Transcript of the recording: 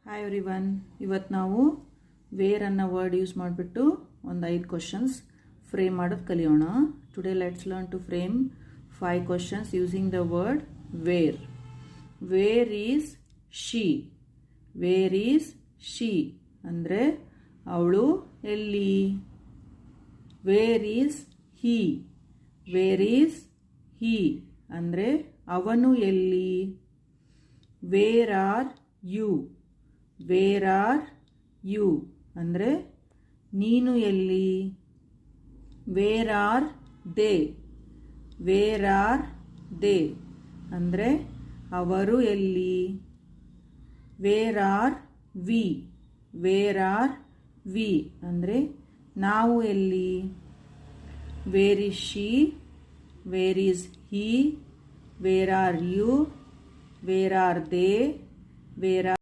Hi everyone, ಇವತ್ತು ನಾವು wear ಅನ್ನೋ ವರ್ಡ್ ಯೂಸ್ ಮಾಡಿಬಿಟ್ಟು ಒಂದು 5 ಕ್ವಶನ್ಸ್ ಫ್ರೇಮ್ ಮಾಡೋದು ಕಲಿಯೋಣ. Today let's learn to frame 5 questions using the word where. Where is she. Where is she ಅಂದರೆ ಅವಳು ಎಲ್ಲಿ. Where is he. Where is he ಅಂದರೆ ಅವನು ಎಲ್ಲಿ. Where are you. Where are you ಅಂದರೆ ನೀನು ಎಲ್ಲಿ. Where are they. Where are they ಅಂದರೆ ಅವರು ಎಲ್ಲಿ. Where are we. Where are we ಅಂದರೆ ನಾವು ಎಲ್ಲಿ. Where is she. Where is he. Where are you. Where are they. Where R